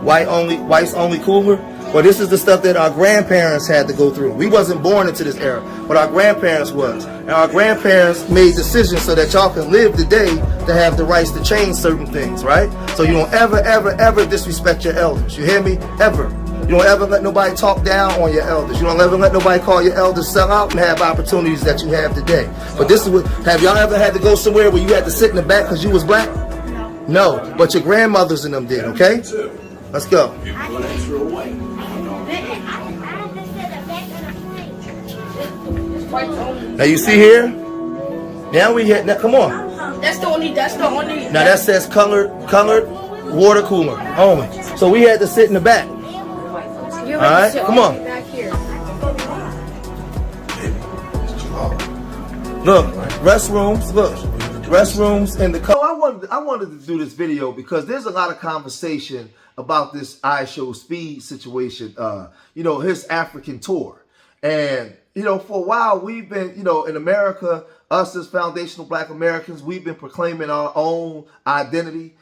whites only cooler. Well, this is the stuff that our grandparents had to go through. We wasn't born into this era, but our grandparents was. And our grandparents made decisions so that y'all can live today to have the rights to change certain things, right? So you don't ever, ever, ever disrespect your elders. You hear me? Ever. You don't ever let nobody talk down on your elders. You don't ever let nobody call your elders sell out and have opportunities that you have today. But this is what, have y'all ever had to go somewhere where you had to sit in the back because you was black? No, but your grandmothers and them did, okay? Let's go. Now you see here? Now we hit, now come on. That's the only. Now that says colored water cooler only. So we had to sit in the back. All right, come on. Look, restrooms. Look, restrooms in the. I wanted to do this video because there's a lot of conversation about this Ishowspeed situation. You know, his African tour, and you know, for a while we've been, you know, in America, us as foundational Black Americans, we've been proclaiming our own identity.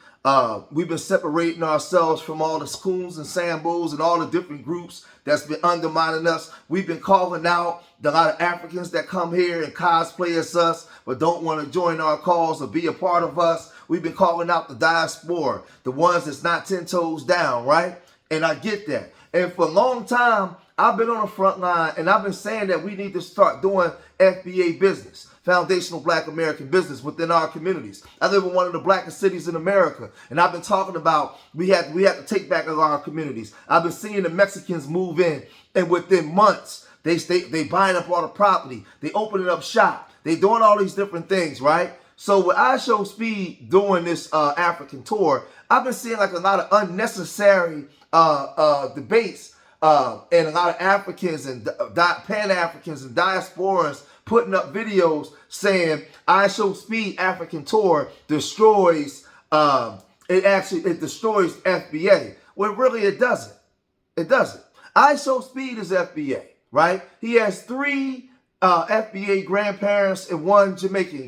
We've been separating ourselves from all the Scoons and Sambos and all the different groups that's been undermining us. We've been calling out a lot of Africans that come here and cosplay as us, but don't want to join our cause or be a part of us. We've been calling out the diaspora, the ones that's not 10 toes down, right? And I get that. And for a long time, I've been on the front line and I've been saying that we need to start doing FBA business, foundational Black American business within our communities. I live in one of the blackest cities in America, and I've been talking about we have to take back our communities. I've been seeing the Mexicans move in, and within months, they buying up all the property, they opening up shop, they doing all these different things, right? So with Ishowspeed doing this African tour, I've been seeing like a lot of unnecessary debates and a lot of Africans and Pan-Africans and diasporans putting up videos saying Ishowspeed African tour destroys it destroys FBA. Well, really it doesn't. It doesn't. Ishowspeed is FBA, right? He has 3 FBA grandparents and one Jamaican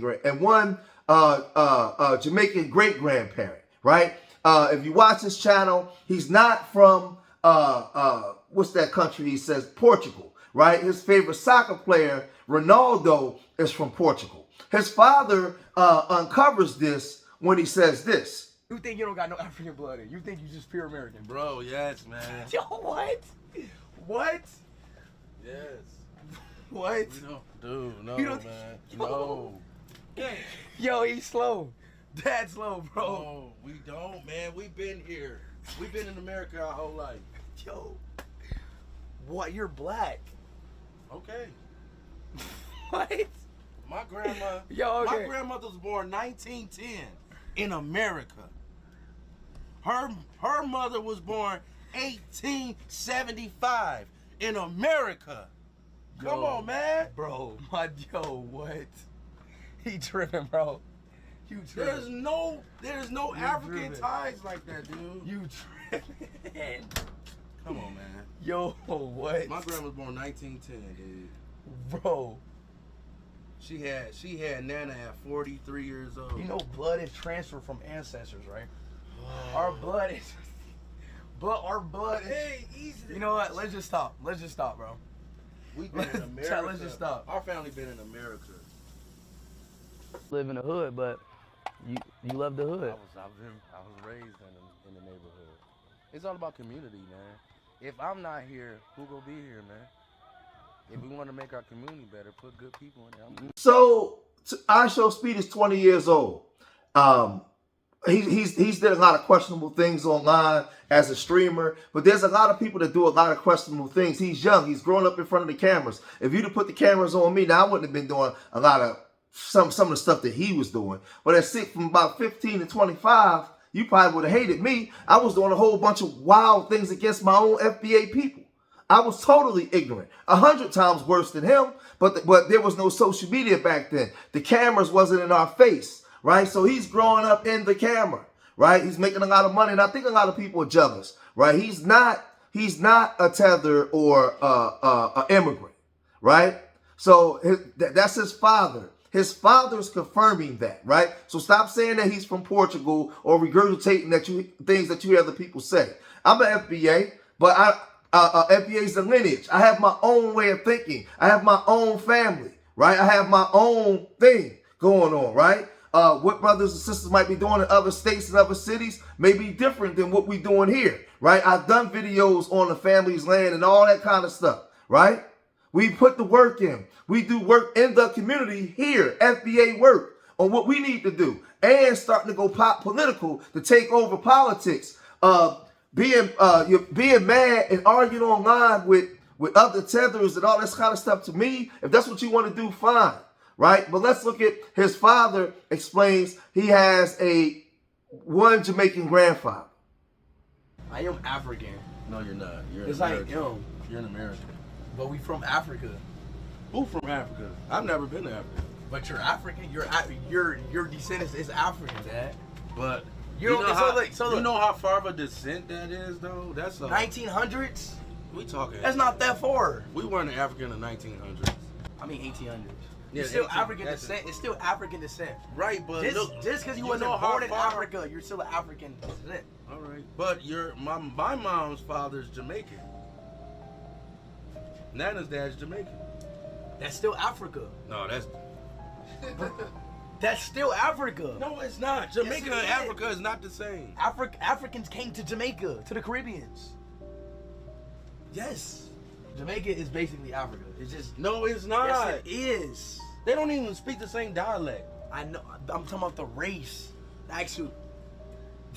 Jamaican great grandparent, right? If you watch his channel, he's not from what's that country? He says Portugal, right? His favorite soccer player, Ronaldo, is from Portugal. His father uncovers this when he says this. You think you don't got no African blood in you? Think you just pure American, bro? Yes, man. Yo, what? What? Yes. What? Dude, no, you don't, man. Yo. No. Yo, he's slow. Dad's slow, bro. No, we don't, man. We've been here. We've been in America our whole life. Yo. What? You're black. Okay. What? My grandma. Yo, okay. My grandmother was born 1910 in America. Her mother was born 1875 in America. Come on, man. Bro, what? He tripping, bro. You tripping. There's no African tripping. ties like that, dude. You tripping. Come on, man. Yo, what? My grandma was born 1910, dude. Bro. She had Nana at 43 years old. You know blood is transferred from ancestors, right? Our blood is our blood is, hey, easy. You know what? Let's just stop, bro. We've been in America. Let's just stop. Our family been in America. Live in the hood, but you love the hood. I was raised in the neighborhood. It's all about community, man. If I'm not here, who gonna be here, man? If we want to make our community better, put good people in there. So Ishowspeed is 20 years old. He's did a lot of questionable things online as a streamer, but there's a lot of people that do a lot of questionable things. He's young. He's growing up in front of the cameras. If you'd have put the cameras on me, now I wouldn't have been doing a lot of some of the stuff that he was doing. But at from about 15 to 25, you probably would have hated me. I was doing a whole bunch of wild things against my own FBA people. I was totally ignorant, 100 times worse than him, but there was no social media back then. The cameras wasn't in our face, right? So he's growing up in the camera, right? He's making a lot of money, and I think a lot of people are jealous, right? He's not a tether or an immigrant, right? So that's his father. His father's confirming that, right? So stop saying that he's from Portugal or regurgitating things that you hear other people say. I'm an FBA, but FBA is the lineage. I have my own way of thinking. I have my own family, right? I have my own thing going on, right? What brothers and sisters might be doing in other states and other cities may be different than what we're doing here, right? I've done videos on the family's land and all that kind of stuff, right? We put the work in. We do work in the community here, FBA work on what we need to do, and starting to go political to take over politics. You're being mad and arguing online with other tethers and all this kind of stuff. To me, if that's what you want to do, fine. Right? But let's look at his father explains he has one Jamaican grandfather. I am African. No, you're not. You're Yes, an I American. am. You're an American. But we from Africa. Who from Africa? I've never been to Africa. But you're African. Your descendants is African, Dad. But You know how, you know how far of a descent that is, though? That's 1900s. We talking. That's not that far. We weren't African in the 1900s. I mean 1800s. Yeah, It's still 18 African that's descent. It's still African descent. Right, but Just look, because you you wasn't know how born in far- Africa, you're still an African descent. all right. But my mom's father's Jamaican. Nana's dad's Jamaican. That's still Africa. No, That's still Africa. no, it's not. Jamaica Yes, it and is. Africa is not the same. Africans came to Jamaica, to the Caribbeans. Yes. Jamaica is basically Africa. It's just No, it's not. yes, it is. They don't even speak the same dialect. I know. I'm talking about the race. The actual,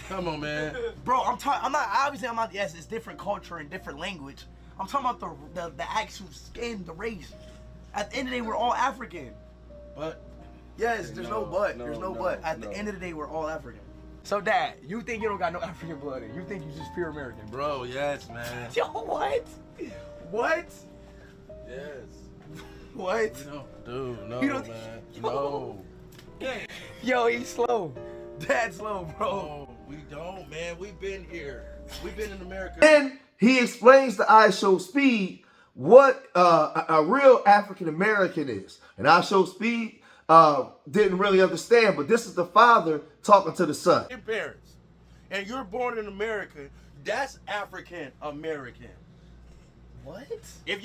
Come on, man. bro. I'm not. Obviously, I'm not. Yes, it's different culture and different language. I'm talking about the actual skin, the race. At the end of the day, we're all African. But Yes, there's no but. no, There's no no, but. At the no. end of the day, we're all African. So, Dad, you think you don't got no African blood in you? You think you just pure American, bro? bro, yes, man. Yo, what? What? Yes. What? No, dude, no, You don't- man. Yo. No. Yo, he's slow. Dad's slow, bro. No, we don't, man. We've been here. We've been in America. Then he explains to Ishowspeed what a real African American is. And Ishowspeed didn't really understand, but this is the father talking to the son. Your parents, and you're born in America, that's African American. What? If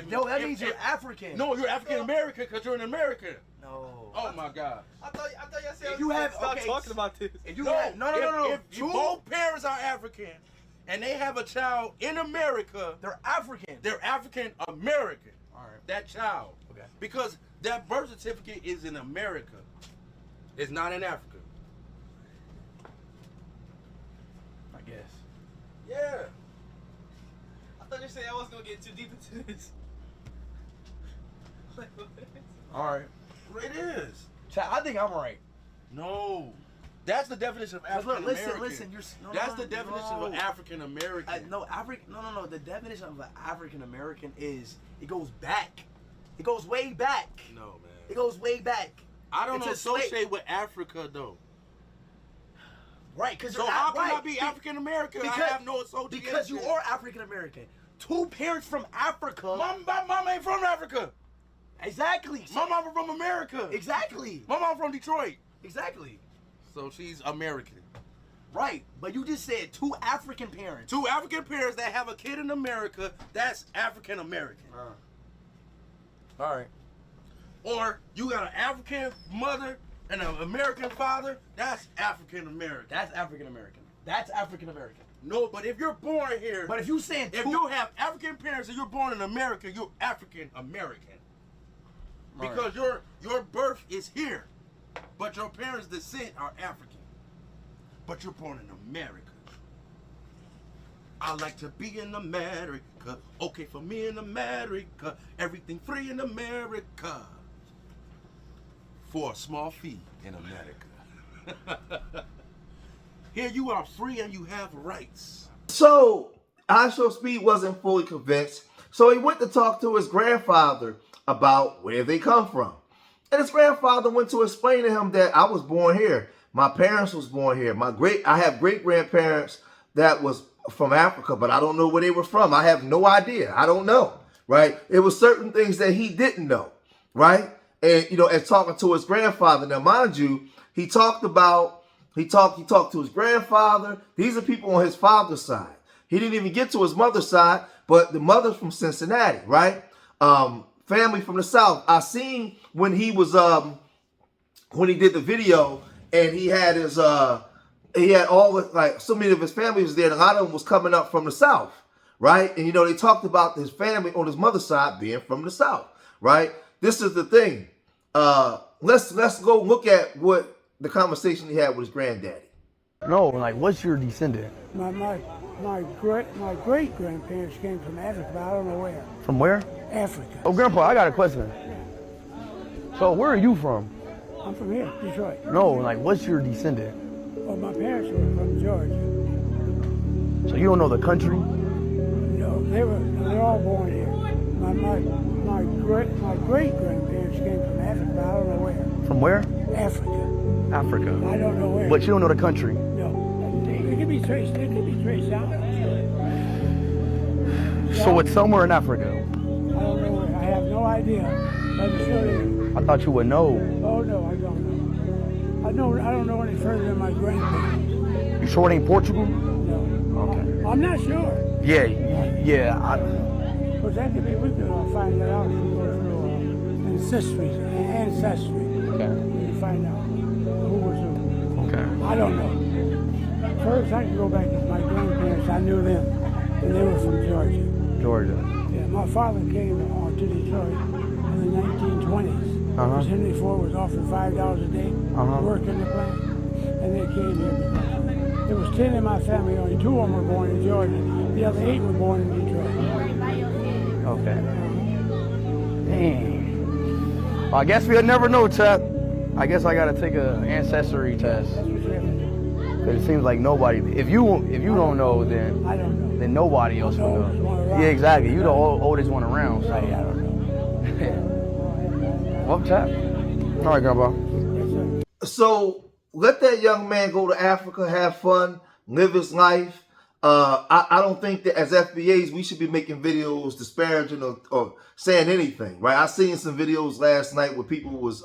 No, that means you're African. No, you're African American because you're an American. No. Oh my God. I thought y'all said If you have stop okay, talking about this. If you have no. If both parents are African and they have a child in America, They're African. they're African American. All right. That child. Okay. Because that birth certificate is in America. It's not in Africa. I guess. Yeah. I thought you said I wasn't gonna get too deep into this. Like, what? All right. It is. Chat, I think I'm right. No. That's the definition of African Look, American. listen. That's the definition of an African American. No. The definition of an African American is it goes back. It goes way back. No, man. It goes way back. I don't It's a associate with Africa though. Right, because So how can I be African American? I have no association. Because you are African American. Two parents from Africa. My mom ain't from Africa. Exactly. My mom from America. Exactly. My mom from Detroit. Exactly. So she's American. Right, but you just said two African parents. Two African parents that have a kid in America, that's African American. All right. Or you got an African mother and an American father, that's African American. That's African American. That's African American. No, but if you're born here, But if you saying if two, you have African parents and you're born in America, you're African American. Because your birth is here, but your parents' descent are African. But you're born in America. I like to be in America. Okay for me in America. Everything free in America. For a small fee in America. Here you are free and you have rights. So Ishowspeed wasn't fully convinced, so he went to talk to his grandfather about where they come from. And his grandfather went to explain to him that I was born here. My parents was born here. I have great-grandparents that was from Africa, but I don't know where they were from. I have no idea. I don't know, right? It was certain things that he didn't know, right? And, and talking to his grandfather. Now, mind you, he talked about He talked to his grandfather. These are people on his father's side. He didn't even get to his mother's side, but the mother's from Cincinnati, right? Family from the South. I seen when he was when he did the video, and he had his he had all the, like, so many of his family was there, and a lot of them was coming up from the South, right? And you know, they talked about his family on his mother's side being from the South, right? This is the thing. Let's go look at what the conversation he had with his granddaddy. No, like, what's your descendant? My great grandparents came from Africa, but I don't know where. From where? Africa. Oh, Grandpa, I got a question. So, where are you from? I'm from here, Detroit. No, like, what's your descendant? Well, my parents were from Georgia. So you don't know the country? No, they're all born here. My great grandparents came from Africa, but I don't know where. From where? Africa. Africa. I don't know where. But you don't know the country? No. It could be traced. It could be traced out. So it's somewhere in Africa. I don't know where. I have no idea. But I'm sure it is. I thought you would know. Oh no, I don't know. I don't know any further than my grandparents. You sure it ain't Portugal? No. Okay. I'm not sure. Yeah. But that could be, we could find that out if we go through ancestry. Okay. We can find out who was who. Okay. I don't know. First, I can go back to my grandparents. I knew them, and they were from Georgia. Georgia. Yeah, my father came to Detroit in the 1920s. Because Henry Ford was offered $5 a day to work in the plant, and they came here because there was 10 in my family. Only 2 of them were born in Georgia. The other 8 were born in Detroit. Okay. Dang. Well, I guess we'll never know, chap. I guess I gotta take an ancestry test. But it seems like nobody. If you don't know, then I don't know. Then nobody else will know. Yeah, exactly. You the oldest one around. So. Right, I don't know. Well, chap. All right, Grandpa. So let that young man go to Africa, have fun, live his life. I don't think that as FBAs we should be making videos disparaging or saying anything, right? I seen some videos last night where people was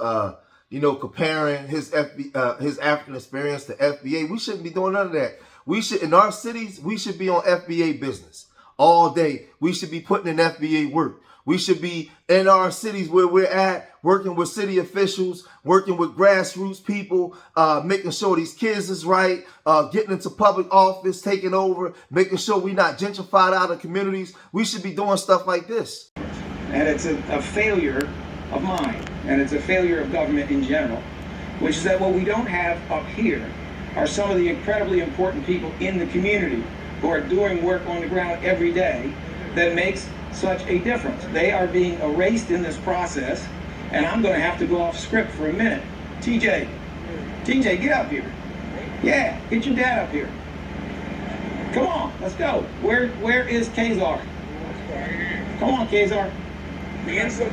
comparing his African experience to FBA. We shouldn't be doing none of that. We should, in our cities, we should be on FBA business all day. We should be putting in FBA work. We should be in our cities where we're at, working with city officials, working with grassroots people, making sure these kids is right, getting into public office, taking over, making sure we're not gentrified out of communities. We should be doing stuff like this. And it's a failure of mine, and it's a failure of government in general, which is that what we don't have up here are some of the incredibly important people in the community who are doing work on the ground every day that makes such a difference. They are being erased in this process, and I'm going to have to go off script for a minute. TJ, get up here. Yeah, get your dad up here. Come on, let's go. Where is Kazar? Come on, Kazar.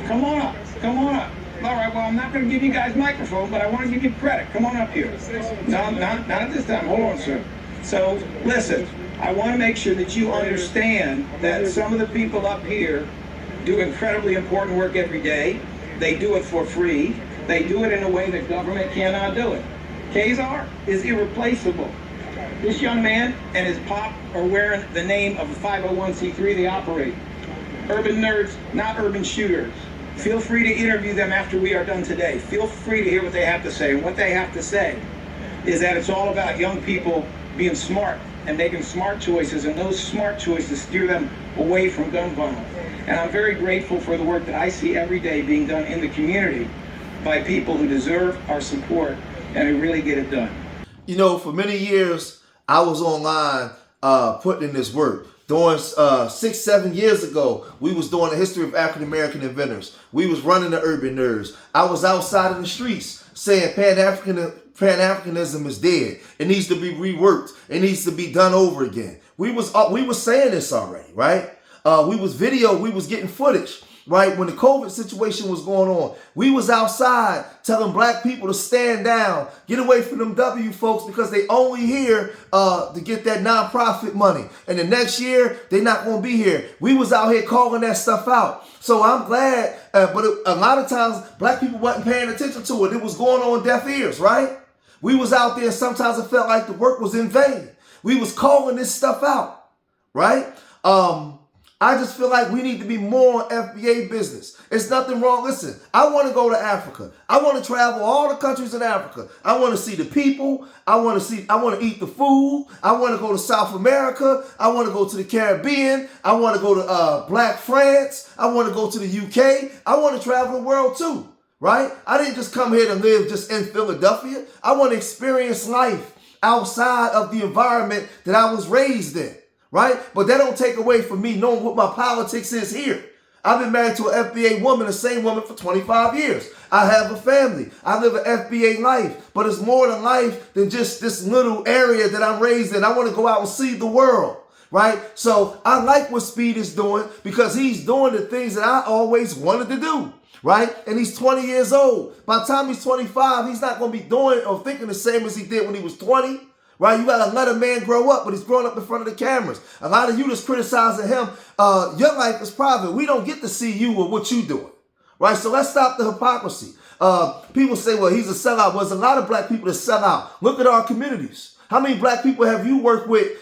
Come on up. All right, well, I'm not going to give you guys microphone, but I want to give you credit. Come on up here. No, not at this time. Hold on, sir. So, listen. I want to make sure that you understand that some of the people up here do incredibly important work every day. They do it for free. They do it in a way that government cannot do it. Kazar is irreplaceable. This young man and his pop are wearing the name of a 501c3 they operate. Urban nerds, not urban shooters. Feel free to interview them after we are done today. Feel free to hear what they have to say. And what they have to say is that it's all about young people being smart and making smart choices, and those smart choices steer them away from gun violence. And I'm very grateful for the work that I see every day being done in the community by people who deserve our support and who really get it done. You know, for many years, I was online putting in this work. During 6-7 years ago, we was doing the history of African American inventors. We was running the urban nerds. I was outside in the streets saying Pan-Africanism is dead. It needs to be reworked. It needs to be done over again. We was saying this already, right? We was getting footage, right? When the COVID situation was going on, we was outside telling black people to stand down, get away from them W folks because they only here to get that nonprofit money. And the next year, they're not going to be here. We was out here calling that stuff out. So I'm glad, but a lot of times black people wasn't paying attention to it. It was going on deaf ears, right? We was out there, and sometimes it felt like the work was in vain. We was calling this stuff out, right? I just feel like we need to be more on FBA business. It's nothing wrong. Listen, I want to go to Africa. I want to travel all the countries in Africa. I want to see the people. I want to eat the food. I want to go to South America. I want to go to the Caribbean. I want to go to Black France. I want to go to the UK. I want to travel the world too, right? I didn't just come here to live just in Philadelphia. I want to experience life outside of the environment that I was raised in. Right? But that don't take away from me knowing what my politics is here. I've been married to an FBA woman, the same woman, for 25 years. I have a family. I live an FBA life. But it's more than life than just this little area that I'm raised in. I want to go out and see the world. Right? So I like what Speed is doing because he's doing the things that I always wanted to do. Right? And he's 20 years old. By the time he's 25, he's not going to be doing or thinking the same as he did when he was 20. Right? You got to let a man grow up, but he's growing up in front of the cameras. A lot of you that's criticizing him, your life is private. We don't get to see you or what you doing. Right? So let's stop the hypocrisy. People say, well, he's a sellout. Well, there's a lot of black people that sell out. Look at our communities. How many black people have you worked with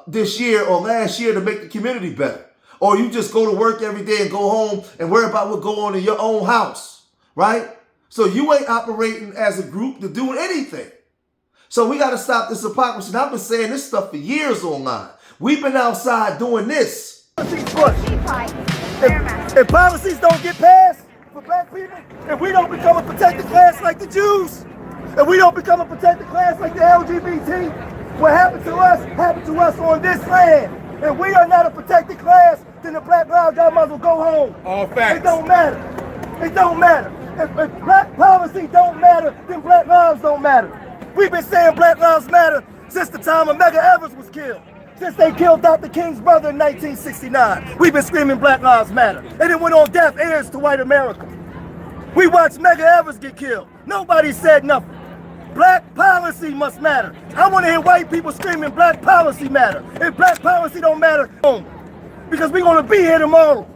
this year or last year to make the community better? Or you just go to work every day and go home and worry about what go on in your own house. Right? So you ain't operating as a group to do anything. So we got to stop this hypocrisy. And I've been saying this stuff for years online. We've been outside doing this. If policies don't get passed for black people, if we don't become a protected class like the Jews, if we don't become a protected class like the LGBT, what happened to us on this land. If we are not a protected class, then the Black Lives Matter might as well go home. All facts. It don't matter. It don't matter. If black policy don't matter, then black lives don't matter. We've been saying Black Lives Matter since the time of Medgar Evers was killed. Since they killed Dr. King's brother in 1969. We've been screaming Black Lives Matter. And it went on deaf ears to white America. We watched Medgar Evers get killed. Nobody said nothing. Black policy must matter. I want to hear white people screaming black policy matter. If black policy don't matter, because we're going to be here tomorrow.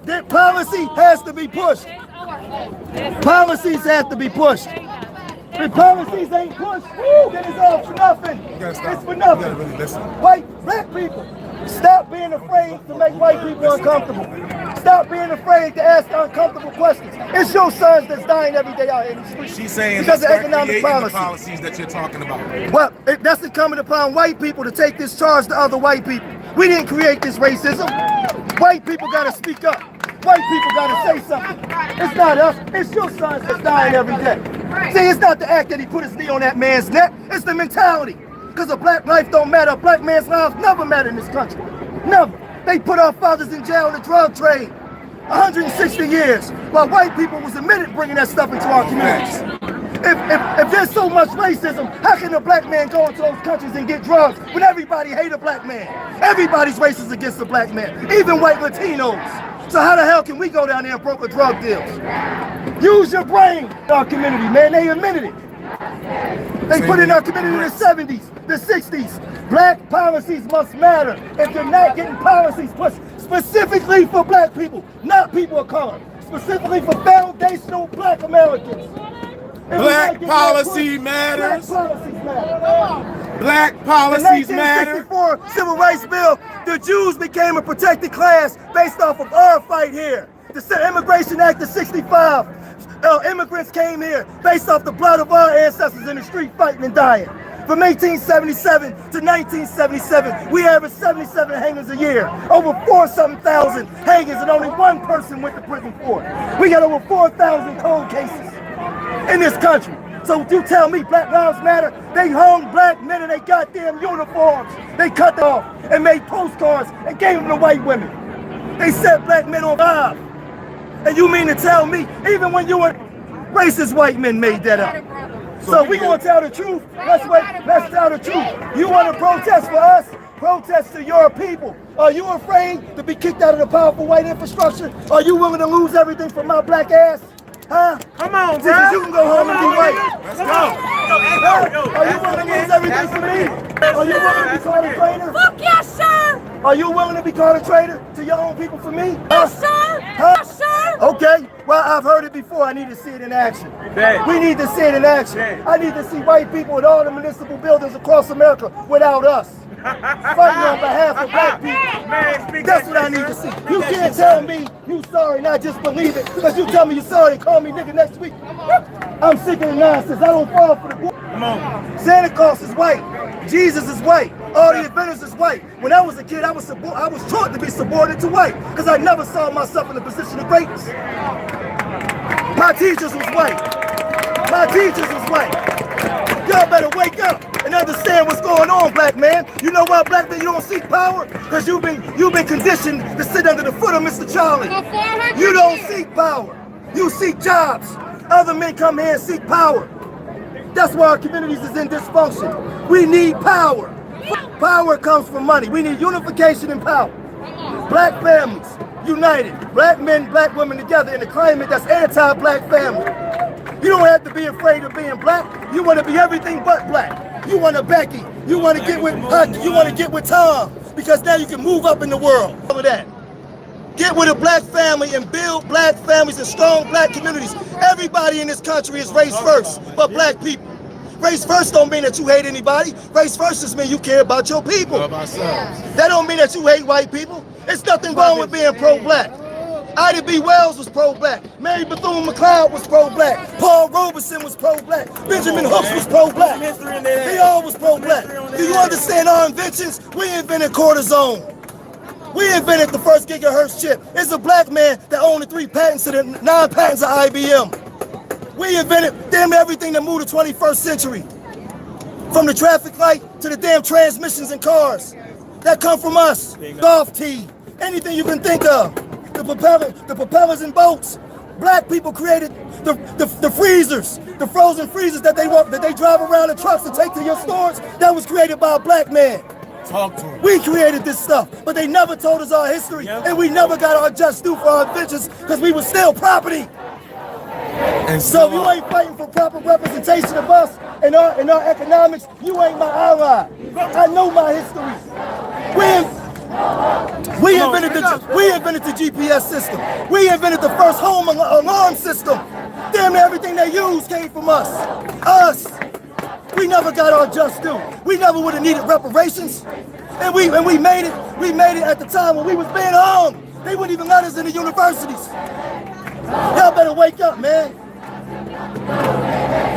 That policy has to be pushed. Policies have to be pushed. If policies ain't pushed, then it's all for nothing. It's for nothing. Black people, stop being afraid to make white people uncomfortable. Stop being afraid to ask uncomfortable questions. It's your sons that's dying every day out here in the streets. She's saying because of economic policies that you're talking about. Well, that's incumbent upon white people to take this charge to other white people. We didn't create this racism. White people got to speak up. White people got to say something. It's not us. It's your sons that's dying every day. See, it's not the act that he put his knee on that man's neck. It's the mentality. Because a black life don't matter. A black man's lives never matter in this country. Never. They put our fathers in jail in the drug trade. 160 years. While white people was admitted bringing that stuff into our communities. If there's so much racism, how can a black man go into those countries and get drugs when everybody hate a black man? Everybody's racist against a black man. Even white Latinos. So how the hell can we go down there and broker drug deals? Use your brain in our community, man. They admitted it. They put it in our community in the 70s, the 60s. Black policies must matter. If you're not getting policies pushed specifically for black people, not people of color, specifically for foundational black Americans. Black policy matters. Black policies matter. Black policies matter. In the 1964 Civil Rights Bill, the Jews became a protected class based off of our fight here. The Immigration Act of 65, immigrants came here based off the blood of our ancestors in the street fighting and dying. From 1877 to 1977, we averaged 77 hangings a year. Over 4-something thousand hangings and only one person went to prison for it. We got over 4,000 cold cases in this country. So you tell me Black Lives Matter? They hung black men in their goddamn uniforms. They cut them off and made postcards and gave them to white women. They set black men on fire. And you mean to tell me, even when you were racist white men made that up? So we gonna tell the truth. Let's tell the truth. You wanna protest for us? Protest to your people. Are you afraid to be kicked out of the powerful white infrastructure? Are you willing to lose everything for my black ass? Huh? Come on, bro. You can go home and be white. Let's go. Are you willing to lose everything for me? Are you willing to be called a traitor? Fuck yes, sir! Are you willing to be called a traitor to your own people for me? Yes, sir! Huh? Yes, sir! Okay. Well, I've heard it before. I need to see it in action. Bet. We need to see it in action. Bet. I need to see white people in all the municipal buildings across America without us. Fighting on behalf of black people. Man, That's what I need to see. You can't tell me you sorry and I just believe it because you tell me you're sorry and call me nigga next week. I'm sick of the nonsense. I don't fall for the bull. Come on. Santa Claus is white. Jesus is white. All the inventors is white. When I was a kid, I was taught to be subordinate to white because I never saw myself in a position of greatness. My teachers was white. My teachers was white. Y'all better wake up and understand what's going on, black man. You know why, black man, you don't seek power? Because you've been conditioned to sit under the foot of Mr. Charlie. You don't seek power. You seek jobs. Other men come here and seek power. That's why our communities is in dysfunction. We need power. Power comes from money. We need unification and power. Black families united. Black men, black women together in a climate that's anti-black family. You don't have to be afraid of being black. You want to be everything but black. You want to Becky. You want to get with Huck. You want to get with Tom. Because now you can move up in the world. All of that. Get with a black family and build black families and strong black communities. Everybody in this country is race first, but black people. Race first don't mean that you hate anybody. Race first just means you care about your people. That don't mean that you hate white people. There's nothing wrong with being pro-black. Ida B. Wells was pro-black. Mary Bethune-McLeod was pro-black. Paul Robeson was pro-black. Benjamin Hooks was pro-black. They all was pro-black. Do you understand our inventions? We invented cortisone. We invented the first gigahertz chip. It's a black man that owned the 3 patents to the 9 patents of IBM. We invented damn everything that moved the 21st century. From the traffic light to the damn transmissions in cars. That come from us. Golf tee, anything you can think of. The propellers in boats. Black people created the freezers, the frozen freezers that they drive around in trucks and take to your stores. That was created by a black man. Talk to him. We created this stuff, but they never told us our history, and we never got our just due for our inventions because we were still property. And so if you ain't fighting for proper representation of us and our economics, you ain't my ally. I know my history. We invented the GPS system. We invented the first home alarm system. Damn near everything they used came from us. Us. We never got our just due. We never would have needed reparations. And we made it. We made it at the time when we was being hung. They wouldn't even let us in the universities. Y'all better wake up, man.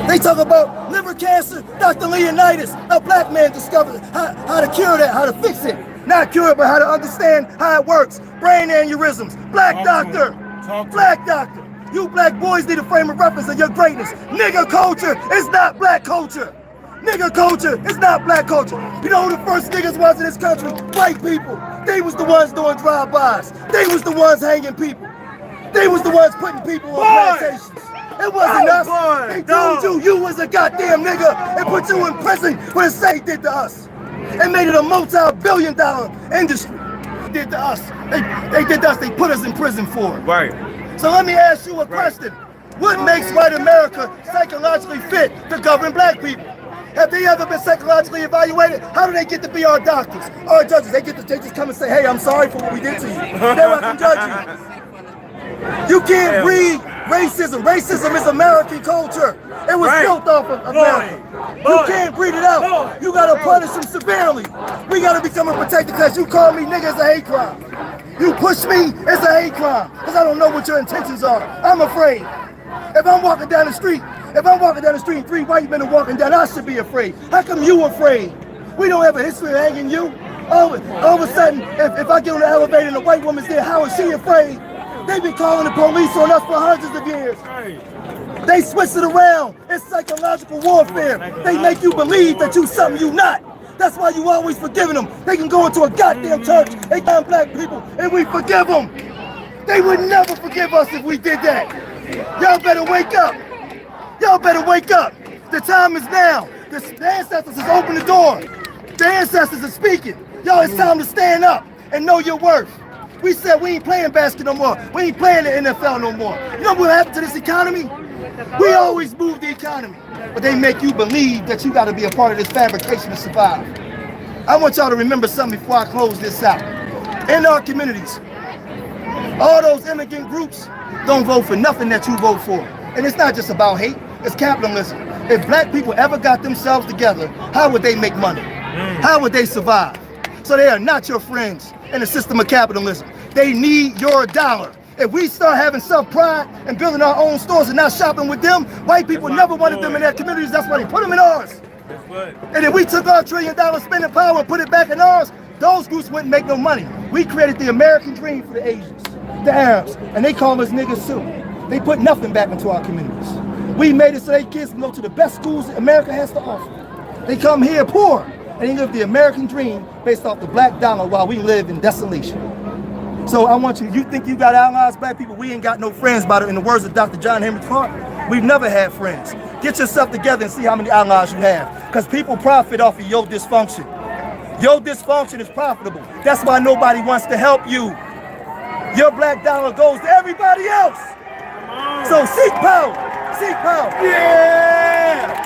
They talk about liver cancer. Dr. Leonidas, a black man, discovered how to cure that, how to fix it. Not cure it, but how to understand how it works. Brain aneurysms. Black doctor. Black doctor. You black boys need a frame of reference of your greatness. Nigger culture is not black culture. Nigger culture is not black culture. You know who the first niggas was in this country? White people. They was the ones doing drive-bys. They was the ones hanging people. They was the ones putting people on plantations. It wasn't us. They told you was a goddamn nigga and put you in prison for the same did to us. And made it a multi-billion-dollar industry. Did to us. They did to us. They put us in prison for it. Right. So let me ask you a question. What makes white America psychologically fit to govern black people? Have they ever been psychologically evaluated? How do they get to be our doctors, our judges? They just come and say, hey, I'm sorry for what we did to you. They're not gonna judge you. You can't breed racism. Racism is American culture. It was built off of America. You can't breed it out. You gotta punish them severely. We gotta become a protected class. You call me nigga, it's a hate crime. You push me, it's a hate crime. Because I don't know what your intentions are. I'm afraid. If I'm walking down the street and 3 white men are walking down, I should be afraid. How come you afraid? We don't have a history of hanging you. All of a sudden, if I get on the elevator and a white woman's there, how is she afraid? They've been calling the police on us for hundreds of years. They switch it around. It's psychological warfare. They make you believe that you something you not. That's why you always forgiving them. They can go into a goddamn church, they damn black people, and we forgive them. They would never forgive us if we did that. Y'all better wake up. Y'all better wake up. The time is now. The ancestors has opened the door. The ancestors are speaking. Y'all, it's time to stand up and know your worth. We said we ain't playing basket no more. We ain't playing the NFL no more. You know what happened to this economy? We always move the economy. But they make you believe that you got to be a part of this fabrication to survive. I want y'all to remember something before I close this out. In our communities, All those immigrant groups don't vote for nothing that you vote for. And it's not just about hate, it's capitalism. If black people ever got themselves together, how would they make money? How would they survive? So they are not your friends in the system of capitalism. They need your dollar. If we start having self-pride and building our own stores and not shopping with them, white people never wanted them in their communities. That's why they put them in ours. And if we took our $1 trillion spending power and put it back in ours, those groups wouldn't make no money. We created the American dream for the Asians, the Arabs, and they call us niggas too. They put nothing back into our communities. We made it so their kids can go to the best schools that America has to offer. They come here poor, and they live the American dream based off the black dollar while we live in desolation. So I want you think you got allies, black people? We ain't got no friends, by the, in the words of Dr. John Henry Clark. We've never had friends. Get yourself together and see how many allies you have, because people profit off of your dysfunction. Your dysfunction is profitable. That's why nobody wants to help you. Your black dollar goes to everybody else. So seek power. Seek power. Yeah!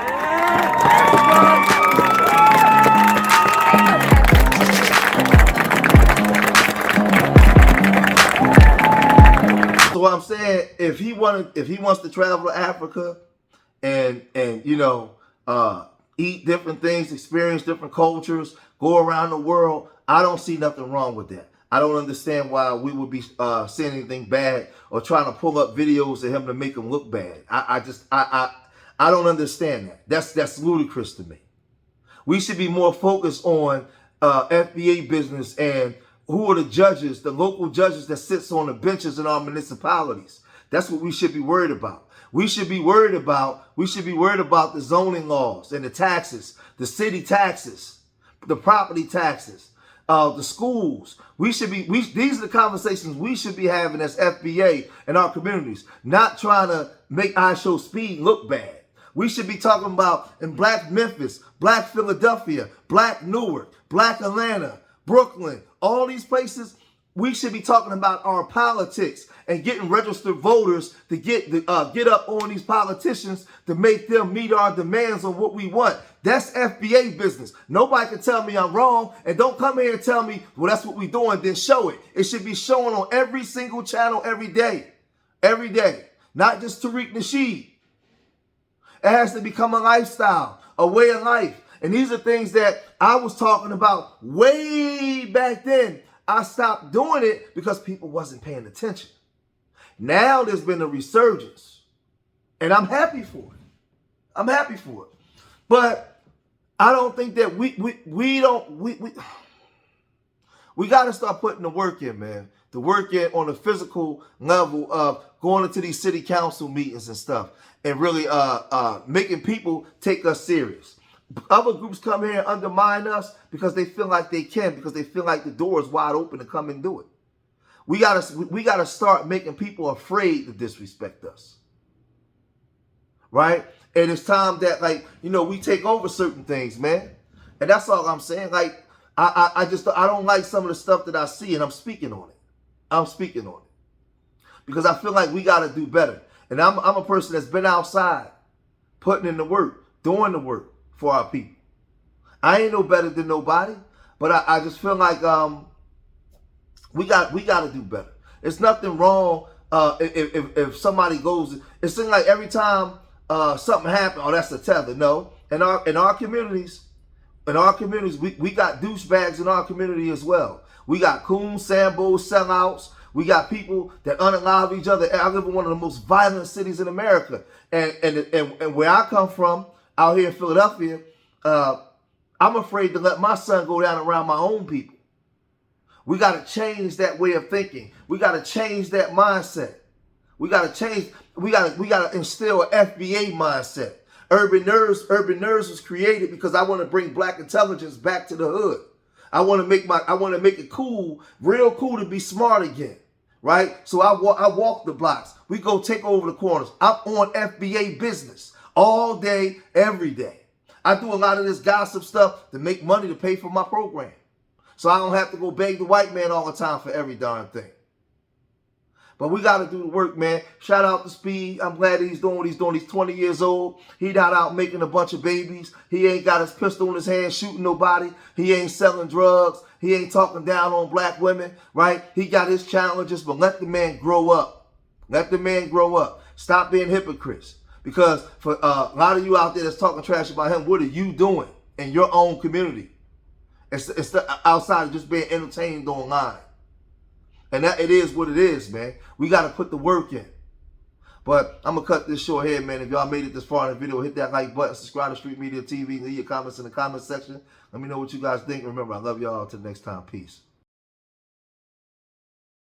So what I'm saying, if he wants to travel to Africa and you know, eat different things, experience different cultures, go around the world, I don't see nothing wrong with that. I don't understand why we would be saying anything bad or trying to pull up videos of him to make him look bad. I don't understand that. That's ludicrous to me. We should be more focused on FBA business and who are the judges, the local judges that sits on the benches in our municipalities. That's what we should be worried about. We should be worried about the zoning laws and the taxes, the city taxes, the property taxes, the schools. These are the conversations we should be having as FBA in our communities, not trying to make Ishowspeed look bad. We should be talking about in Black Memphis, Black Philadelphia, Black Newark, Black Atlanta, Brooklyn, all these places. We should be talking about our politics and getting registered voters to get up on these politicians to make them meet our demands on what we want. That's FBA business. Nobody can tell me I'm wrong, and don't come here and tell me, well, that's what we're doing, then show it. It should be shown on every single channel every day. Every day. Not just Tariq Nasheed. It has to become a lifestyle, a way of life. And these are things that I was talking about way back then. I stopped doing it because people wasn't paying attention. Now there's been a resurgence, and I'm happy for it. I'm happy for it. But I don't think that we got to start putting the work in, man. The work in on the physical level of going into these city council meetings and stuff and really making people take us serious. Other groups come here and undermine us because they feel like they can, because they feel like the door is wide open to come and do it. We gotta start making people afraid to disrespect us. Right? And it's time that, like, you know, we take over certain things, man. And that's all I'm saying. Like, I don't like some of the stuff that I see, and I'm speaking on it. I'm speaking on it. Because I feel like we gotta do better. And I'm a person that's been outside, putting in the work, doing the work for our people. I ain't no better than nobody, but I just feel like we got to do better. It's nothing wrong if somebody goes. It seems like every time something happens, oh, that's a tether. No, in our communities, we got douchebags in our community as well. We got coons, sambos, sellouts. We got people that unalive each other. I live in one of the most violent cities in America, and where I come from, out here in Philadelphia, I'm afraid to let my son go down around my own people. We got to change that way of thinking. We got to change that mindset. We got to instill an FBA mindset. Urban Nerds was created because I want to bring black intelligence back to the hood. I want to make it cool, real cool to be smart again. Right? So I walk the blocks. We go take over the corners. I'm on FBA business all day, every day. I do a lot of this gossip stuff to make money to pay for my program. So I don't have to go beg the white man all the time for every darn thing. But we got to do the work, man. Shout out to Speed. I'm glad that he's doing what he's doing. He's 20 years old. He not out making a bunch of babies. He ain't got his pistol in his hand shooting nobody. He ain't selling drugs. He ain't talking down on black women, right? He got his challenges, but let the man grow up. Let the man grow up. Stop being hypocrites. Because for a lot of you out there that's talking trash about him, what are you doing in your own community? It's outside of just being entertained online. And that it is what it is, man. We got to put the work in. But I'm going to cut this short here, man. If y'all made it this far in the video, hit that like button, subscribe to Street Media TV, leave your comments in the comment section. Let me know what you guys think. Remember, I love y'all. Till next time. Peace.